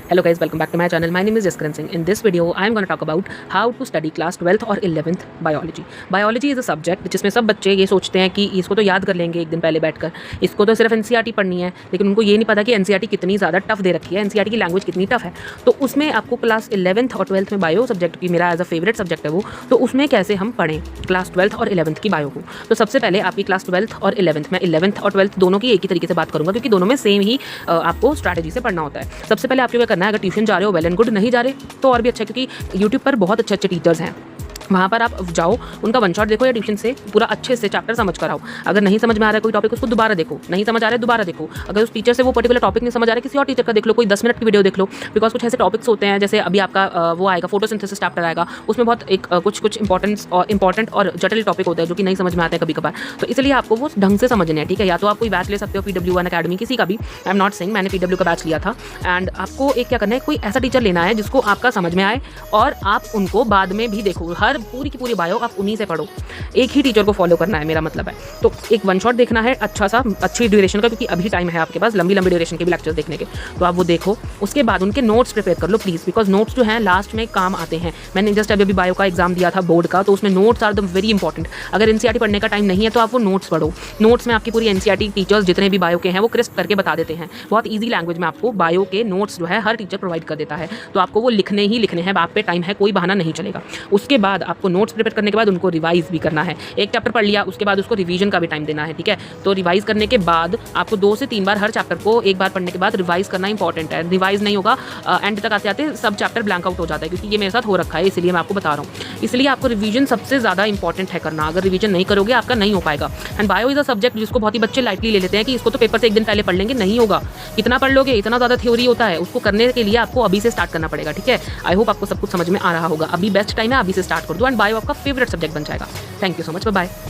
Hello guys, welcome back to my channel. My name is Jaskaran Singh. In this video, I am going to talk about how to study class 12th और 11th biology. Biology is a subject जिसमें सब बच्चे ये सोचते हैं कि इसको तो याद कर लेंगे एक दिन पहले बैठकर, इसको तो सिर्फ एनसीईआरटी पढ़नी है, लेकिन उनको ये नहीं पता कि एनसीईआरटी कितनी ज़्यादा टफ दे रखी है, एनसीईआरटी की लैंग्वेज कितनी टफ है। तो उसमें आपको क्लास 11th और 12th में बायो सब्जेक्ट की मेरा एज अ फेवरेट सब्जेक्ट है वो, तो उसमें कैसे हम पढ़ें क्लास 12th और 11th की बायो को। तो सबसे पहले आपकी क्लास 12th और 11th, मैं 11th और 12th दोनों की एक ही तरीके से बात करूँगा क्योंकि दोनों में सेम ही आपको स्ट्रैटेजी से पढ़ना होता है। सबसे पहले आपको क्या करना है, अगर ट्यूशन जा रहे हो वेल एंड गुड, नहीं जा रहे तो और भी अच्छा, क्योंकि यूट्यूब पर बहुत अच्छे अच्छे टीचर्स हैं, वहाँ पर आप जाओ, उनका वन शॉट देखो या ट्यूशन से पूरा अच्छे से चैप्टर समझ कर आओ। अगर नहीं समझ में आ रहा है कोई टॉपिक, उसको दोबारा देखो, नहीं समझ आ रहा है दोबारा देखो। अगर उस टीचर से वो पर्टिकुलर टॉपिक नहीं समझ आ रहा है, किसी और टीचर का देख लो, कोई 10 मिनट की वीडियो देख लो। बिकॉज कुछ ऐसे टॉपिक्स होते हैं, जैसे अभी आपका वो आएगा फोटोसिंथेसिस चैप्टर आएगा, उसमें बहुत एक कुछ इंपॉर्टेंट और जटिल टॉपिक होते हैं जो कि नहीं समझ में आते हैं कभी कभार। तो इसलिए आपको वो ढंग से समझने हैं, ठीक है। या तो आप कोई बैच ले सकते हो PW1 अकेडमी, किसी का भी, आई एम नॉट सेइंग, मैंने PW का बैच लिया था। एंड आपको एक क्या करना है, कोई ऐसा टीचर लेना है जिसको आपका समझ में आए और आप उनको बाद में भी देखो। हर पूरी की पूरी बायो आप उन्हीं से पढ़ो, एक ही टीचर को फॉलो करना है, मेरा मतलब है। तो एक वन शॉट देखना है अच्छा सा, अच्छी ड्यूरेशन का, क्योंकि अभी टाइम है आपके पास लंबी ड्यूरेशन के भी लेक्चर्स देखने के, तो आप वो देखो। उसके बाद उनके नोट्स प्रिपेयर कर लो प्लीज़, बिकॉज नोट्स जो हैं लास्ट में काम आते हैं। मैंने जस्ट अभी बायो का एग्जाम दिया था बोर्ड का, तो उसमें notes are the very important. अगर एनसीईआरटी पढ़ने का टाइम नहीं है तो आप वो नोट्स पढ़ो। नोट्स में आपकी पूरी एनसीईआरटी टीचर्स जितने भी बायो के हैं वो क्रिस्प करके बता देते हैं, बहुत ईजी लैंग्वेज में आपको बायो के नोट्स जो है हर टीचर प्रोवाइड कर देता है। तो आपको वो लिखने ही लिखने हैं, आप पे टाइम है, कोई बहाना नहीं चलेगा। उसके बाद आपको नोट्स प्रिपेयर करने के बाद उनको रिवाइज भी करना है। एक चैप्टर पढ़ लिया, उसके बाद उसको रिवीजन का भी टाइम देना है, ठीक है। तो रिवाइज करने के बाद आपको 2 से 3 बार हर चैप्टर को एक बार पढ़ने के बाद रिवाइज करना इंपॉर्टेंट है। रिवाइज नहीं होगा, एंड तक आते आते सब चैप्टर ब्लैंक आउट हो जाता है, क्योंकि ये मेरे साथ हो रखा है, इसलिए मैं आपको बता रहा हूँ। इसलिए आपको रिवीजन सबसे ज़्यादा इंपॉर्टेंट है करना। अगर रिवीजन नहीं करोगे आपका नहीं हो पाएगा। And bio is a subject जिसको बहुत ही बच्चे लाइटली ले लेते हैं कि इसको तो पेपर से एक दिन पहले पढ़ लेंगे, नहीं होगा। कितना पढ़ लोगे, इतना ज़्यादा थ्योरी होता है, उसको करने के लिए आपको अभी से स्टार्ट करना पड़ेगा, ठीक है। आई होप आपको सब कुछ समझ में आ रहा होगा। अभी बेस्ट टाइम है, अभी से स्टार्ट कर दो एंड बायो आपका फेवरेट सब्जेक्ट बन जाएगा। Thank you so much, bye bye.